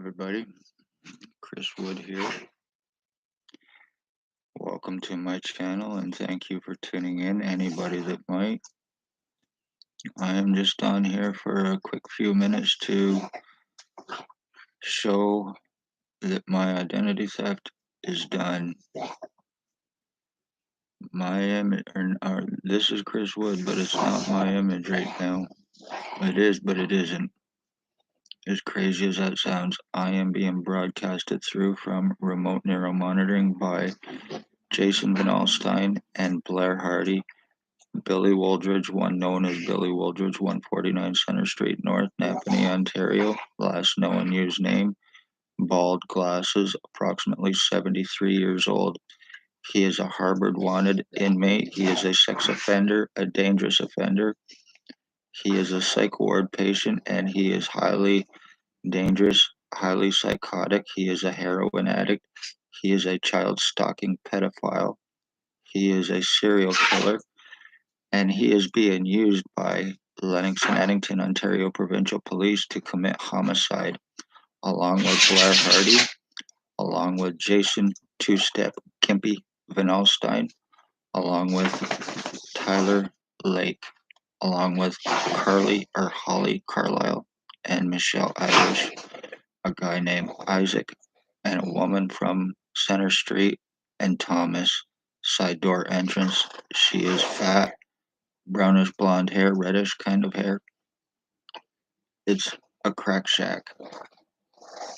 everybody. Chris Wood here. Welcome to my channel and thank you for tuning in, anybody that might. I am just on here for a quick few minutes to show that my identity theft is done. This is Chris Wood, but it's not my image right now. It is, but it isn't. As crazy as that sounds, I am being broadcasted through from remote neuromonitoring by Jason Van Alstyne and Blair Hardy. Billy Wooldridge, one known as Billy Wooldridge, 149 Center Street North, Napanee, Ontario. Last known used name, bald glasses, approximately 73 years old. He is a Harvard wanted inmate. He is a sex offender, a dangerous offender. He is a psych ward patient, and he is highly dangerous, highly psychotic. He is a heroin addict. He is a child stalking pedophile. He is a serial killer. And he is being used by Lennox and Addington, Ontario Provincial Police to commit homicide, along with Blair Hardy, along with Jason Two-Step Kimpy Van Alstyne, along with Tyler Lake, along with Holly Carlisle, and Michelle Irish, a guy named Isaac, and a woman from Center Street and Thomas, side door entrance. She is fat, brownish blonde hair, reddish kind of hair. It's a crack shack.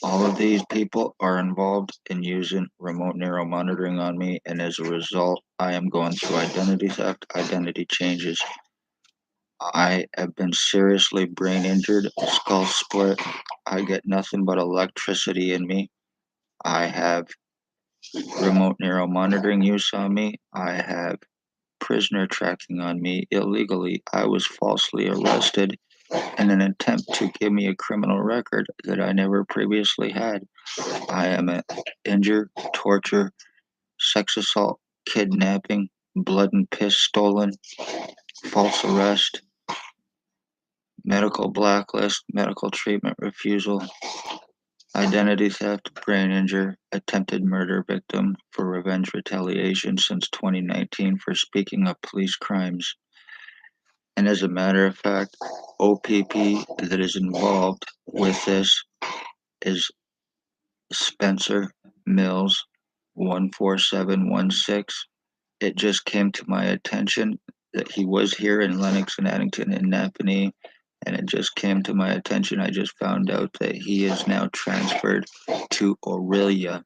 All of these people are involved in using remote neuromonitoring on me, and as a result, I am going through identity theft, identity changes. I have been seriously brain injured, skull split. I get nothing but electricity in me. I have remote neuromonitoring use on me. I have prisoner tracking on me illegally. I was falsely arrested in an attempt to give me a criminal record that I never previously had. I am an injure, torture, sex assault, kidnapping, blood and piss stolen, false arrest, medical blacklist, medical treatment refusal, identity theft, brain injury, attempted murder victim for revenge retaliation since 2019 for speaking of police crimes. And as a matter of fact, O.P.P that is involved with this is Spencer Mills 14716. It just came to my attention that he was here in Lennox and Addington in Napanee, and it just came to my attention. I just found out that he is now transferred to Aurelia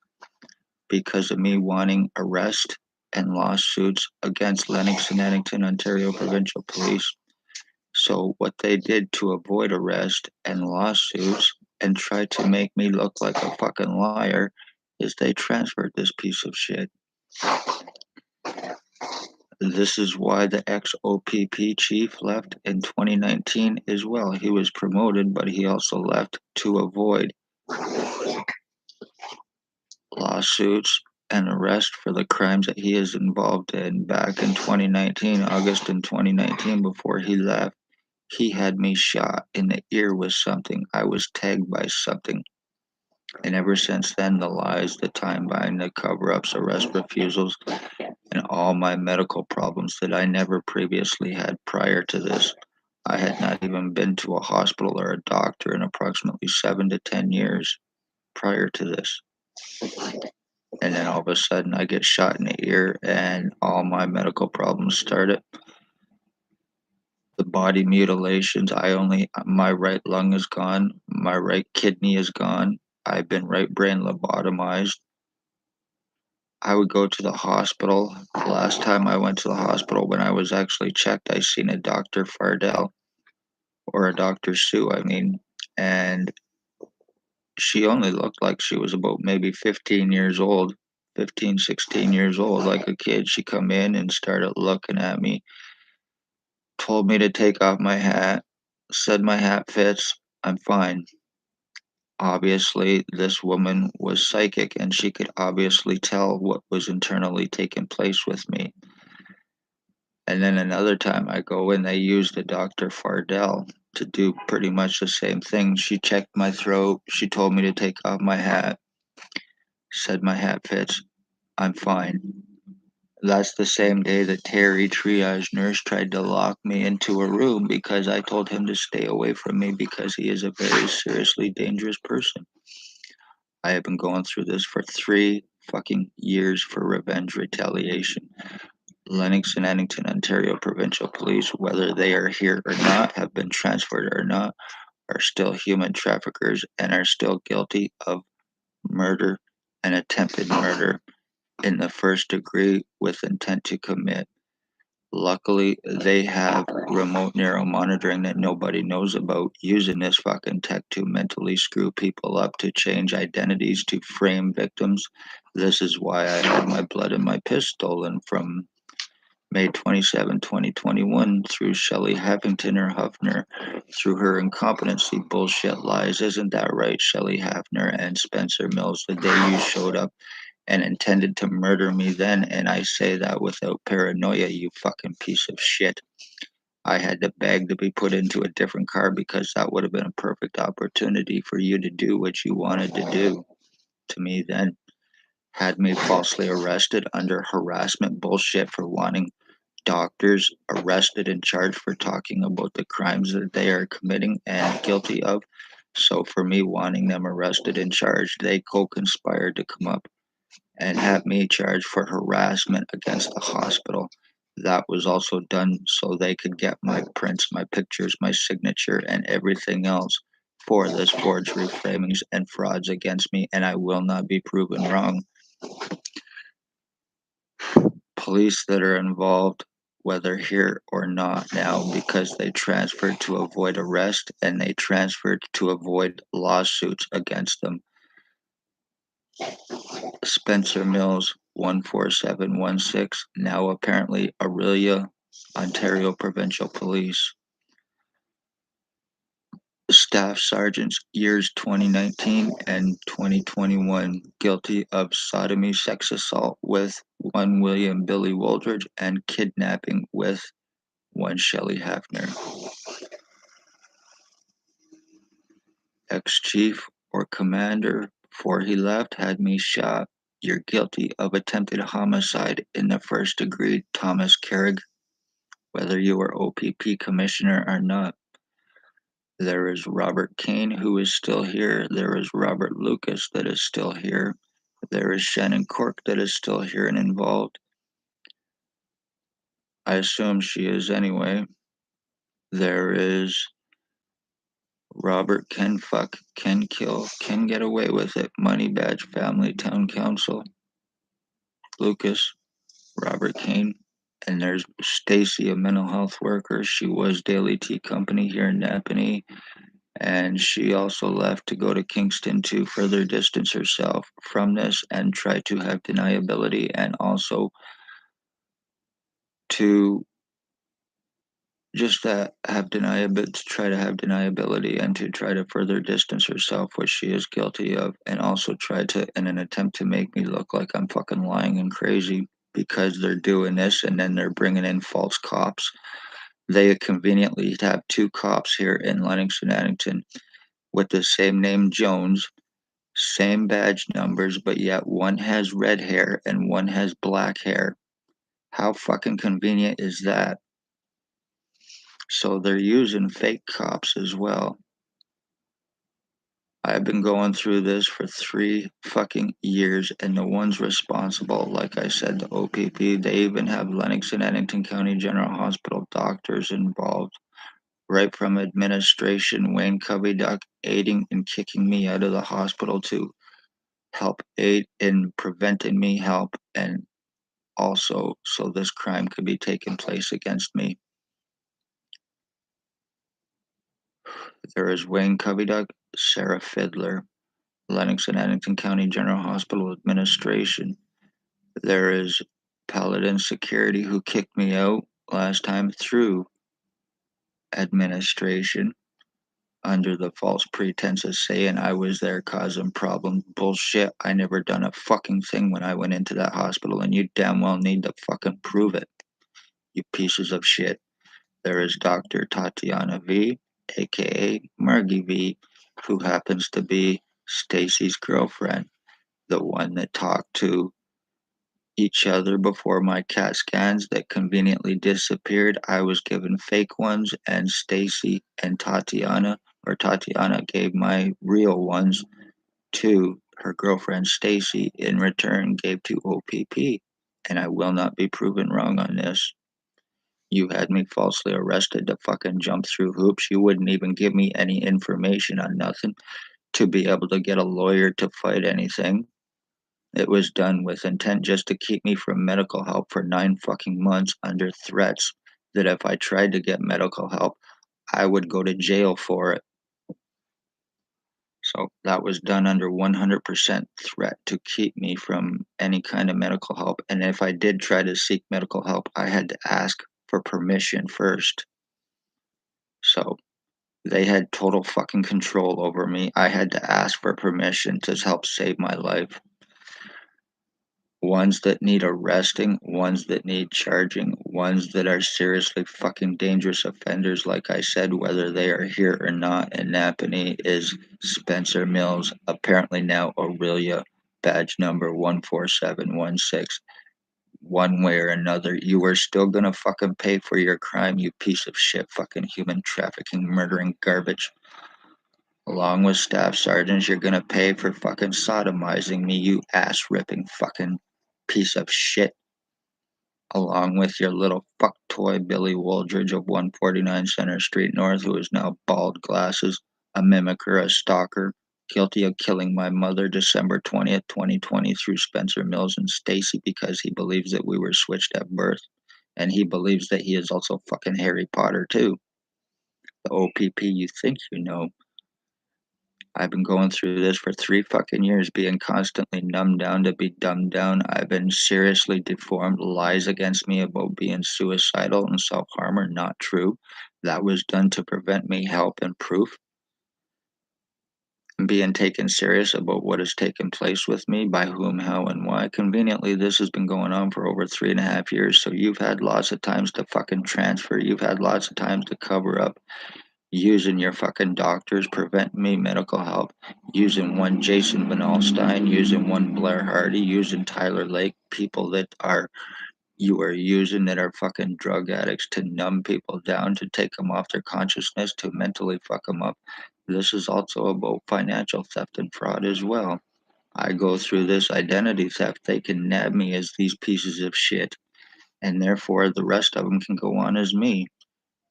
because of me wanting arrest and lawsuits against Lennox and Addington, Ontario Provincial Police. So what they did to avoid arrest and lawsuits and try to make me look like a fucking liar is they transferred this piece of shit. This is why the ex-O.P.P chief left in 2019 as well. He was promoted, but he also left to avoid lawsuits and arrest for the crimes that he is involved in. Back in 2019, August in 2019, before he left, he had me shot in the ear with something. I was tagged by something. And ever since then, the lies, the time buying, the cover-ups, arrest refusals, and all my medical problems that I never previously had prior to this. I had not even been to a hospital or a doctor in approximately 7 to 10 years prior to this. And then all of a sudden I get shot in the ear and all my medical problems started. The body mutilations, my right lung is gone, my right kidney is gone, I've been right brain lobotomized. I would go to the hospital. The last time I went to the hospital, when I was actually checked, I seen a Dr. Fardell, or a Dr. Sue, and she only looked like she was about maybe 15 years old, 15, 16 years old, like a kid. She come in and started looking at me, told me to take off my hat, said my hat fits, I'm fine. Obviously, this woman was psychic, and she could obviously tell what was internally taking place with me. And then another time I go in, they used a Dr. Fardell, to do pretty much the same thing. She checked my throat. She told me to take off my hat. Said my hat fits. I'm fine. That's the same day that Terry, triage nurse, tried to lock me into a room because I told him to stay away from me because he is a very seriously dangerous person. I have been going through this for 3 fucking years for revenge retaliation. Lennox and Addington, Ontario Provincial Police, whether they are here or not, have been transferred or not, are still human traffickers and are still guilty of murder and attempted murder in the first degree with intent to commit. Luckily, they have remote neural monitoring that nobody knows about, using this fucking tech to mentally screw people up, to change identities, to frame victims. This is why I had my blood and my piss stolen from May 27, 2021, through Shelley Heffington or Huffner, through her incompetency, bullshit lies. Isn't that right, Shelley Hafner and Spencer Mills? The day you showed up and intended to murder me then, and I say that without paranoia, you fucking piece of shit. I had to beg to be put into a different car because that would have been a perfect opportunity for you to do what you wanted to do to me then. Had me falsely arrested under harassment bullshit for wanting doctors arrested and charged for talking about the crimes that they are committing and guilty of. So for me wanting them arrested and charged, they co-conspired to come up and have me charged for harassment against the hospital. That was also done so they could get my prints, my pictures, my signature, and everything else for this forgery, framings, and frauds against me, and I will not be proven wrong. Police that are involved, whether here or not now, because they transferred to avoid arrest and they transferred to avoid lawsuits against them. Spencer Mills, 14716, now apparently Aurelia, Ontario Provincial Police. Staff Sergeants, years 2019 and 2021, guilty of sodomy, sex assault with one William Billy Wooldridge and kidnapping with one Shelley Hafner. Ex-chief or commander before he left had me shot. You're guilty of attempted homicide in the first degree, Thomas Carrig, whether you were O.P.P commissioner or not. There is Robert Kane, who is still here. There is Robert Lucas, that is still here. There is Shannon Cork, that is still here and involved. I assume she is anyway. There is Robert Can Fuck, Can Kill, Can Get Away With It, Money Badge Family Town Council, Lucas, Robert Kane, and there's Stacy, a mental health worker. She was Daily Tea Company here in Napanee, and she also left to go to Kingston to further distance herself from this and try to have deniability, and also to just have deniability, to try to have deniability and to try to further distance herself, which she is guilty of, and also try to, in an attempt to make me look like I'm fucking lying and crazy because they're doing this and then they're bringing in false cops. They conveniently have 2 cops here in Lennox and Addington with the same name, Jones, same badge numbers, but yet one has red hair and one has black hair. How fucking convenient is that? So they're using fake cops as well. I've been going through this for 3 fucking years, and the ones responsible, like I said, the O.P.P, they even have Lennox and Addington County General Hospital doctors involved, right from administration, Wayne Coveyduck aiding and kicking me out of the hospital to help aid in preventing me help, and also so this crime could be taking place against me. There is Wayne Coveyduck, Sarah Fiddler, Lennox and Addington County General Hospital Administration. There is Paladin Security, who kicked me out last time through administration under the false pretense of saying I was there causing problems. Bullshit. I never done a fucking thing when I went into that hospital, and you damn well need to fucking prove it, you pieces of shit. There is Dr. Tatiana V. aka Margie V, who happens to be Stacy's girlfriend, the one that talked to each other before my CAT scans that conveniently disappeared. I was given fake ones, and Stacy and Tatiana gave my real ones to her girlfriend Stacy, in return gave to O.P.P. And I will not be proven wrong on this. You had me falsely arrested to fucking jump through hoops. You wouldn't even give me any information on nothing to be able to get a lawyer to fight anything. It was done with intent just to keep me from medical help for 9 fucking months under threats that if I tried to get medical help, I would go to jail for it. So that was done under 100% threat to keep me from any kind of medical help. And if I did try to seek medical help, I had to ask for permission first. So they had total fucking control over me. I had to ask for permission to help save my life. Ones that need arresting, ones that need charging, ones that are seriously fucking dangerous offenders, like I said, whether they are here or not. And Napanee is Spencer Mills, apparently now Aurelia, badge number 14716. One way or another, you are still gonna fucking pay for your crime, you piece of shit, fucking human trafficking, murdering garbage. Along with staff sergeants, you're gonna pay for fucking sodomizing me, you ass ripping fucking piece of shit. Along with your little fuck toy Billy Wooldridge of 149 Center Street North, who is now bald glasses, a mimicker, a stalker, guilty of killing my mother December 20th, 2020 through Spencer Mills and Stacy because he believes that we were switched at birth. And he believes that he is also fucking Harry Potter too. The O.P.P you think you know. I've been going through this for 3 fucking years, being constantly numbed down to be dumbed down. I've been seriously deformed. Lies against me about being suicidal and self harm are not true. That was done to prevent me help and proof. And being taken serious about what has taken place with me, by whom, how, and why. Conveniently, this has been going on for over 3.5 years, so you've had lots of times to fucking transfer. You've had lots of times to cover up. Using your fucking doctors, prevent me medical help, using one Jason Van Alstyne, using one Blair Hardy, using Tyler Lake, people that are you are using that are fucking drug addicts to numb people down, to take them off their consciousness, to mentally fuck them up. This is also about financial theft and fraud as well. I go through this identity theft. They can nab me as these pieces of shit, and therefore the rest of them can go on as me.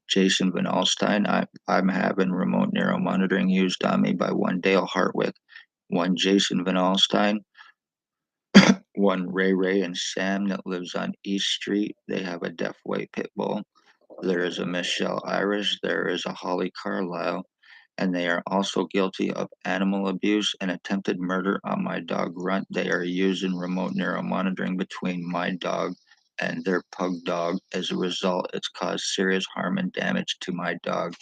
Jason Van Alstyne, I'm having remote neuromonitoring used on me by one Dale Hartwick, one Jason Van Alstyne, one Ray and Sam that lives on East Street. They have a deaf white pit bull. There is a Michelle Irish. There is a Holly Carlisle. And they are also guilty of animal abuse and attempted murder on my dog Runt. They are using remote neuromonitoring between my dog and their pug dog. As a result, it's caused serious harm and damage to my dog.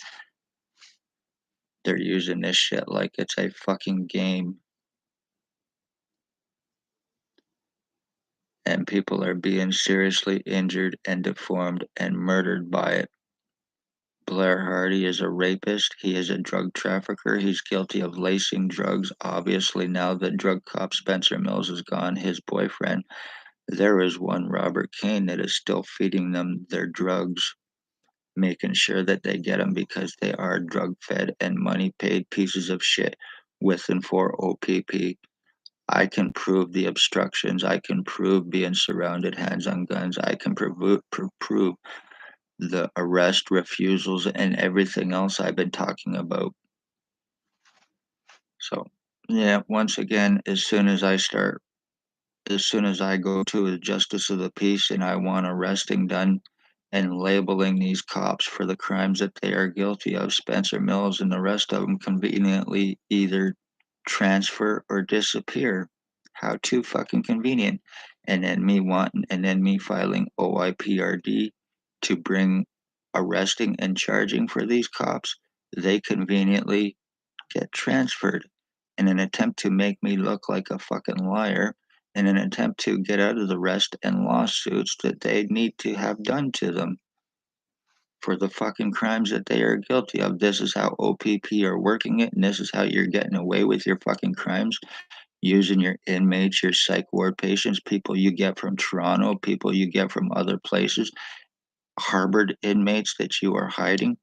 They're using this shit like it's a fucking game. And people are being seriously injured and deformed and murdered by it. Blair Hardy is a rapist. He is a drug trafficker. He's guilty of lacing drugs. Obviously, now that drug cop Spencer Mills is gone, his boyfriend, there is one Robert Kane that is still feeding them their drugs, making sure that they get them because they are drug fed and money paid pieces of shit with and for O.P.P. I can prove the obstructions. I can prove being surrounded, hands on guns. I can prove the arrest refusals and everything else I've been talking about. So, yeah, once again, as soon as I go to the justice of the peace and I want arresting done and labeling these cops for the crimes that they are guilty of, Spencer Mills and the rest of them conveniently either transfer or disappear. How too fucking convenient. And then me filing OIPRD to bring arresting and charging for these cops, they conveniently get transferred in an attempt to make me look like a fucking liar, in an attempt to get out of the arrest and lawsuits that they need to have done to them. for the fucking crimes that they are guilty of. This is how O.P.P are working it, and this is how you're getting away with your fucking crimes, using your inmates, your psych ward patients, people you get from Toronto, people you get from other places, harbored inmates that you are hiding,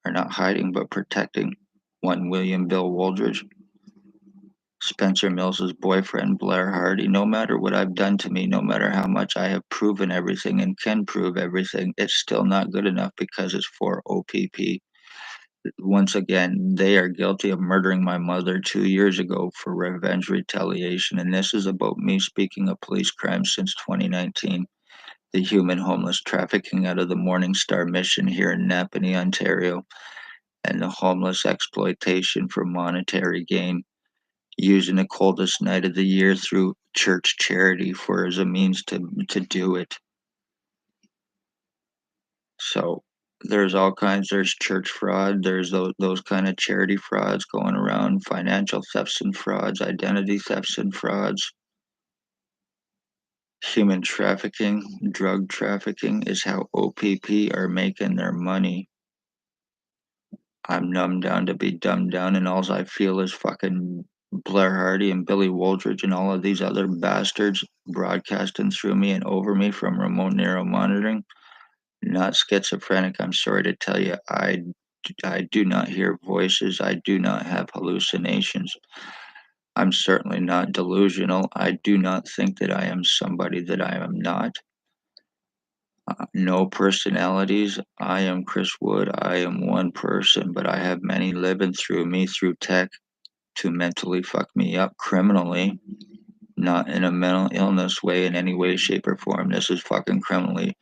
or not hiding, but protecting. One William Bill Woldridge, Spencer Mills's boyfriend, Blair Hardy. No matter what I've done to me, no matter how much I have proven everything and can prove everything, it's still not good enough because it's for O.P.P. Once again, they are guilty of murdering my mother 2 years ago for revenge retaliation. And this is about me speaking of police crimes since 2019. The human homeless trafficking out of the Morning Star mission here in Napanee, Ontario, and the homeless exploitation for monetary gain, using the coldest night of the year through church charity for as a means to do it. So there's all kinds. There's church fraud. There's those kind of charity frauds going around. Financial thefts and frauds. Identity thefts and frauds. Human trafficking, drug trafficking is how O.P.P are making their money. I'm numbed down to be dumbed down, and all I feel is fucking Blair Hardy and Billy Woldridge and all of these other bastards broadcasting through me and over me from remote neural monitoring. Not schizophrenic, I'm sorry to tell you. I do not hear voices. I do not have hallucinations. I'm certainly not delusional. I do not think that I am somebody that I am not. No personalities. I am Chris Wood. I am one person, but I have many living through me through tech to mentally fuck me up criminally, not in a mental illness way in any way, shape, or form. This is fucking criminally.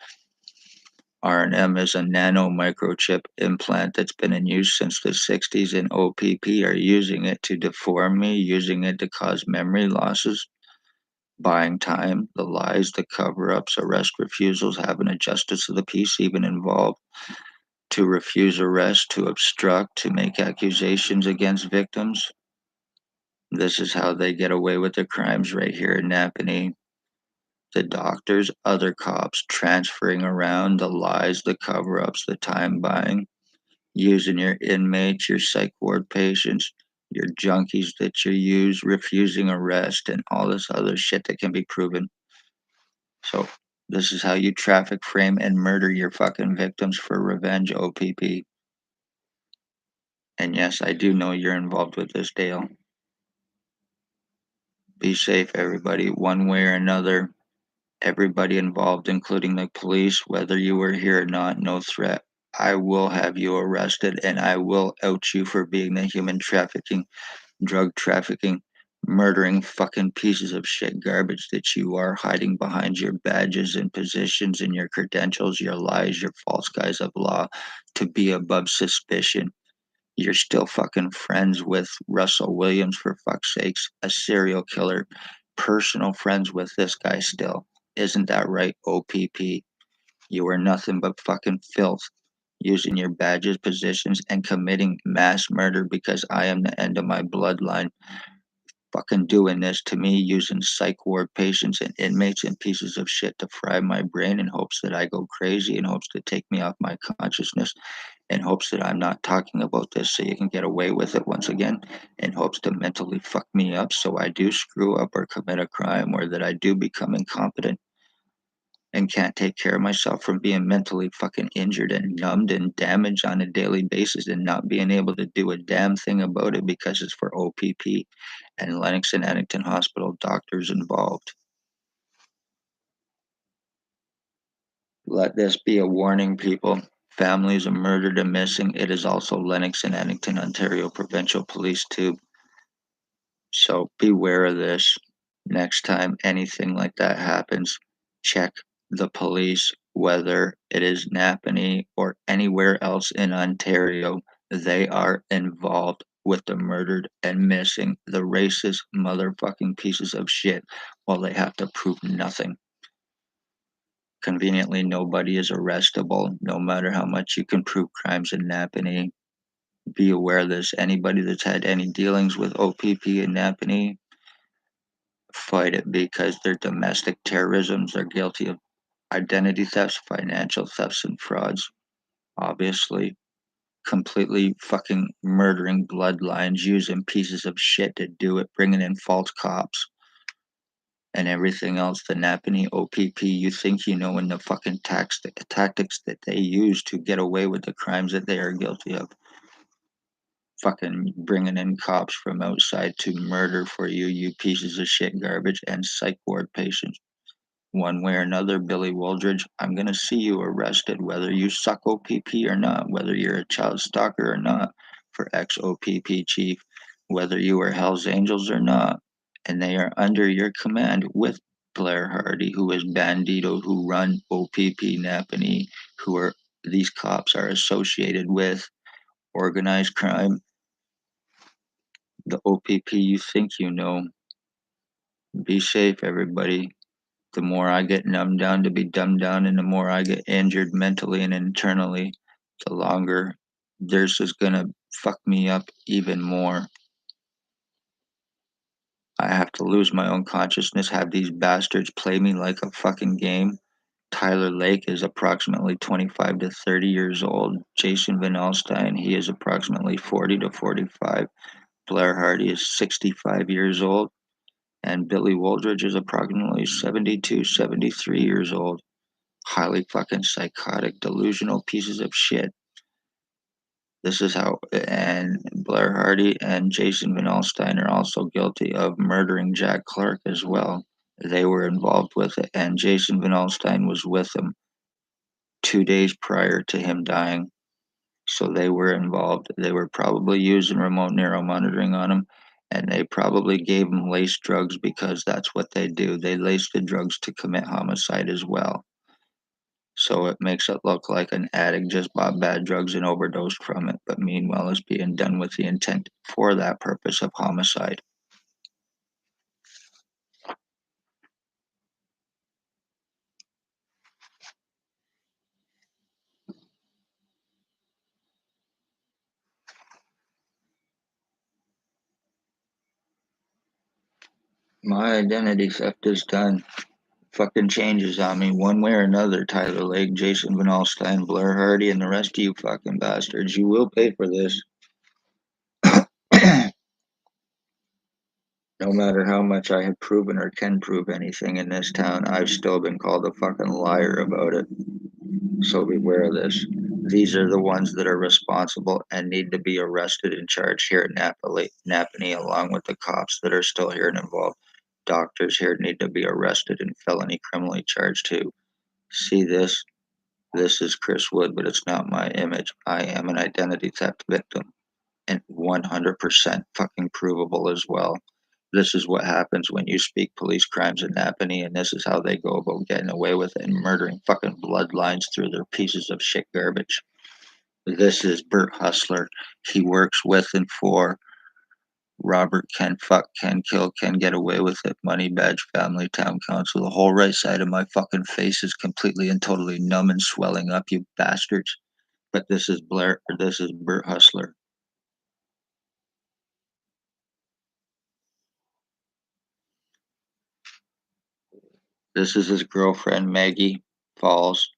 R&M is a nano microchip implant that's been in use since the 60s, and O.P.P are using it to deform me, using it to cause memory losses, buying time, the lies, the cover ups, arrest refusals, having a justice of the peace even involved, to refuse arrest, to obstruct, to make accusations against victims. This is how they get away with their crimes right here in Napanee. The doctors, other cops transferring around the lies, the cover ups, the time buying, using your inmates, your psych ward patients, your junkies that you use, refusing arrest, and all this other shit that can be proven. So, this is how you traffic, frame, and murder your fucking victims for revenge, O.P.P. And yes, I do know you're involved with this, Dale. Be safe, everybody, one way or another. Everybody involved, including the police, whether you were here or not, no threat. I will have you arrested and I will out you for being the human trafficking, drug trafficking, murdering fucking pieces of shit garbage that you are, hiding behind your badges and positions and your credentials, your lies, your false guise of law to be above suspicion. You're still fucking friends with Russell Williams, for fuck's sakes, a serial killer, personal friends with this guy still. Isn't that right, O.P.P? You are nothing but fucking filth, using your badges, positions, and committing mass murder because I am the end of my bloodline. Fucking doing this to me, using psych ward patients and inmates and pieces of shit to fry my brain in hopes that I go crazy, in hopes to take me off my consciousness, in hopes that I'm not talking about this so you can get away with it once again, in hopes to mentally fuck me up so I do screw up or commit a crime, or that I do become incompetent and can't take care of myself from being mentally fucking injured and numbed and damaged on a daily basis and not being able to do a damn thing about it because it's for O.P.P and Lennox and Addington Hospital doctors involved. Let this be a warning, people. Families are murdered and missing. It is also Lennox and Addington, Ontario Provincial Police too. So beware of this. Next time anything like that happens, check the police, whether it is Napanee or anywhere else in Ontario. They are involved with the murdered and missing, the racist motherfucking pieces of shit, while they have to prove nothing. Conveniently, nobody is arrestable, no matter how much you can prove crimes in Napanee. Be aware of this. Anybody that's had any dealings with O.P.P in Napanee, fight it, because they're domestic terrorisms. They're guilty of identity thefts, financial thefts, and frauds. obviously, completely fucking murdering bloodlines, using pieces of shit to do it, bringing in false cops and everything else. The Napanee O.P.P, you think you know in the fucking tactics that they use to get away with the crimes that they are guilty of. Fucking bringing in cops from outside to murder for you, you pieces of shit garbage, and psych ward patients. One way or another, Billy Wooldridge, I'm going to see you arrested, whether you suck O.P.P or not, whether you're a child stalker or not, for ex-O.P.P chief, whether you are Hell's Angels or not. And they are under your command with Blair Hardy, who is Bandito, who run O.P.P Napanee, who are these cops are associated with organized crime. The O.P.P you think you know. Be safe, everybody. The more I get numbed down to be dumbed down, and the more I get injured mentally and internally, the longer theirs is gonna fuck me up even more. I have to lose my own consciousness, have these bastards play me like a fucking game. Tyler Lake is approximately 25 to 30 years old. Jason Van Alstyne, he is approximately 40 to 45. Blair Hardy is 65 years old. And Billy Wooldridge is approximately 72, 73 years old. Highly fucking psychotic, delusional pieces of shit. This is how, and Blair Hardy and Jason Van Alstyne are also guilty of murdering Jack Clark as well. They were involved with it, and Jason Van Alstyne was with him 2 days prior to him dying. So they were involved. They were probably using remote neuromonitoring on him, and they probably gave him laced drugs because that's what they do. They lace the drugs to commit homicide as well. So it makes it look like an addict just bought bad drugs and overdosed from it, but meanwhile is being done with the intent for that purpose of homicide. My identity theft is done. Fucking changes on me one way or another. Tyler Lake, Jason Van Alstyne, Blair Hardy, and the rest of you fucking bastards. You will pay for this. No matter how much I have proven or can prove anything in this town, I've still been called a fucking liar about it. So beware of this. These are the ones that are responsible and need to be arrested and charged here at Napanee, along with the cops that are still here and involved. Doctors here need to be arrested and felony criminally charged too. See this? This is Chris Wood, but it's not my image. I am an identity theft victim, and 100% fucking provable as well. This is what happens when you speak police crimes in Napanee, and this is how they go about getting away with it and murdering fucking bloodlines through their pieces of shit garbage. This is Bert Hustler. He works with and for Robert Can Fuck, Can Kill, Can Get Away with It, Money Badge, Family, Town Council. The whole right side of my fucking face is completely and totally numb and swelling up, you bastards. But this is this is Bert Hustler. This is his girlfriend, Maggie Falls.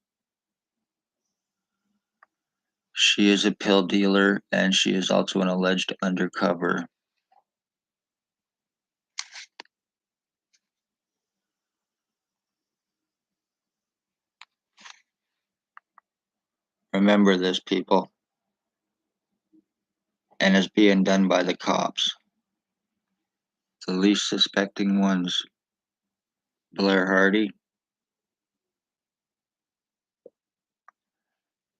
She is a pill dealer, and she is also an alleged undercover. Remember this, people. And is being done by the cops. The least suspecting ones. Blair Hardy,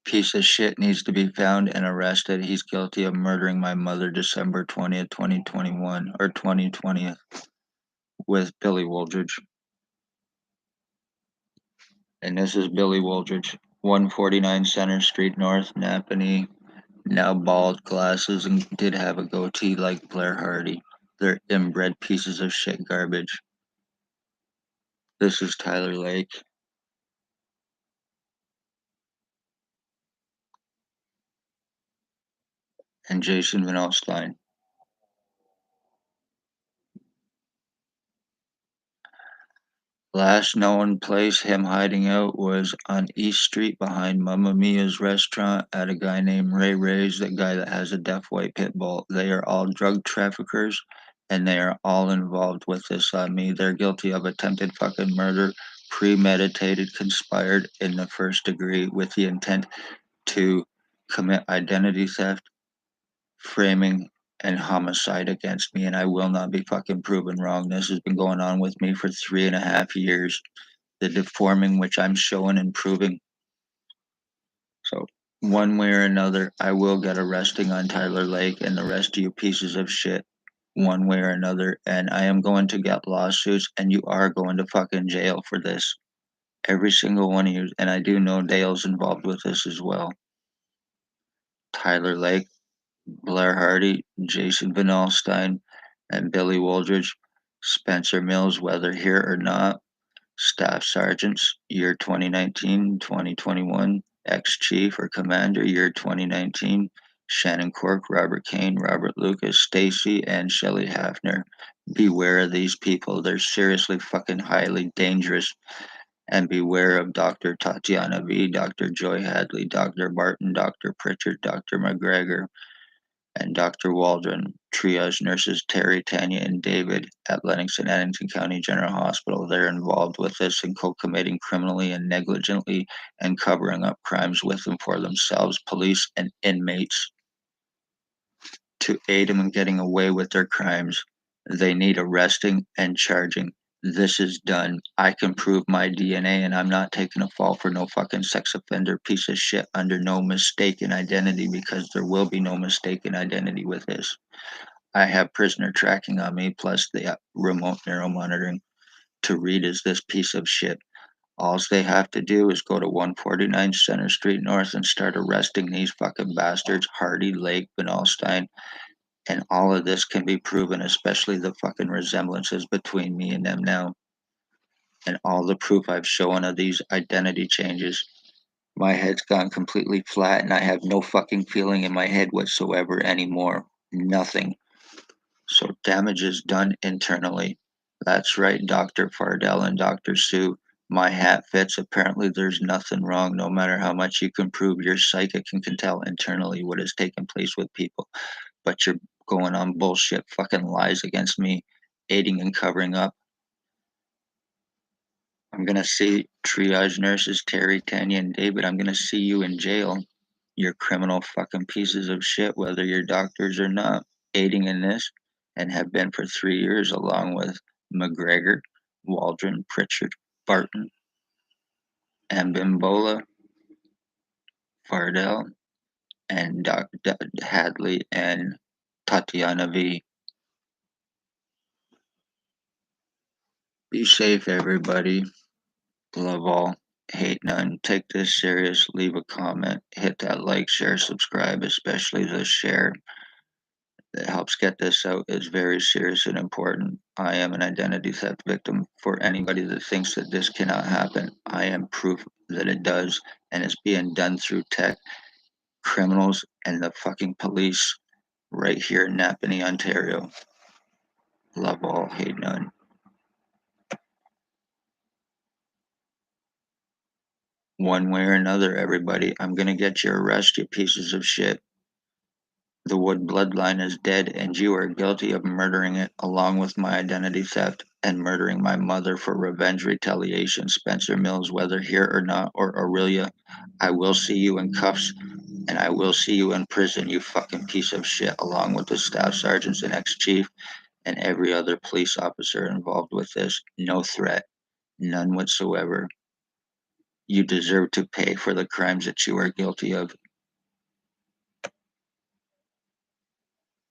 piece of shit, needs to be found and arrested. He's guilty of murdering my mother December 20th, 2021, or 2020, with Billy Wooldridge. And this is Billy Wooldridge, 149 Center Street North, Napanee. Now bald, glasses, and did have a goatee like Blair Hardy. They're inbred pieces of shit garbage. This is Tyler Lake. And Jason Van Alstyne. Last known place him hiding out was on East Street behind Mamma Mia's restaurant at a guy named Ray Ray's, the guy that has a deaf white pit bull. They are all drug traffickers and they are all involved with this on me. They're guilty of attempted fucking murder, premeditated, conspired in the first degree with the intent to commit identity theft, framing, and homicide against me, and I will not be fucking proven wrong. This has been going on with me for 3.5 years. The deforming which I'm showing and proving. So one way or another, I will get arresting on Tyler Lake and the rest of you pieces of shit one way or another, and I am going to get lawsuits, and you are going to fucking jail for this. Every single one of you, and I do know Dale's involved with this as well. Tyler Lake, Blair Hardy, Jason Van Alstyne, and Billy Woldridge, Spencer Mills, whether here or not, Staff Sergeants, year 2019, 2021, ex-chief or commander, year 2019, Shannon Cork, Robert Kane, Robert Lucas, Stacy, and Shelley Hafner. Beware of these people. They're seriously fucking highly dangerous. And beware of Dr. Tatiana V, Dr. Joy Hadley, Dr. Barton, Dr. Pritchard, Dr. McGregor, and Dr. Waldron, triage nurses Terry, Tanya, and David at Lennox and Addington County General Hospital. They're involved with this and co-committing criminally and negligently and covering up crimes with and for themselves, police, and inmates to aid them in getting away with their crimes. They need arresting and charging. This is done. I can prove my DNA, and I'm not taking a fall for no fucking sex offender piece of shit under no mistaken identity, because there will be no mistaken identity with this. I have prisoner tracking on me, plus the remote neuromonitoring to read is this piece of shit. All they have to do is go to 149 Center Street North and start arresting these fucking bastards, Hardy, Lake, Van Alstyne, and all of this can be proven, especially the fucking resemblances between me and them now, and all the proof I've shown of these identity changes. My head's gone completely flat, and I have no fucking feeling in my head whatsoever anymore. Nothing. So damage is done internally. That's right, Dr. Fardell and Dr. Sue. My hat fits. Apparently, there's nothing wrong, no matter how much you can prove you're psychic and can tell internally what has taken place with people. But you're going on bullshit fucking lies against me, aiding and covering up. I'm gonna see triage nurses Terry, Tanya, and David. I'm gonna see you in jail. You're criminal fucking pieces of shit, whether you're doctors or not, aiding in this, and have been for 3 years, along with McGregor, Waldron, Pritchard, Barton, and Bimbola, Fardell, and Hadley, and Tatiana V. Be safe, everybody. Love all. Hate none. Take this serious. Leave a comment. Hit that like, share, subscribe, especially the share. That helps get this out is very serious and important. I am an identity theft victim. For anybody that thinks that this cannot happen, I am proof that it does, and it's being done through tech, criminals, and the fucking police right here in Napanee, Ontario. Love all, hate none. One way or another, everybody, I'm gonna get you arrested, you pieces of shit. The Wood bloodline is dead, and you are guilty of murdering it, along with my identity theft and murdering my mother for revenge retaliation. Spencer Mills, whether here or not, or Aurelia, I will see you in cuffs, and I will see you in prison, you fucking piece of shit, along with the staff sergeants and ex-chief and every other police officer involved with this. No threat, none whatsoever. You deserve to pay for the crimes that you are guilty of.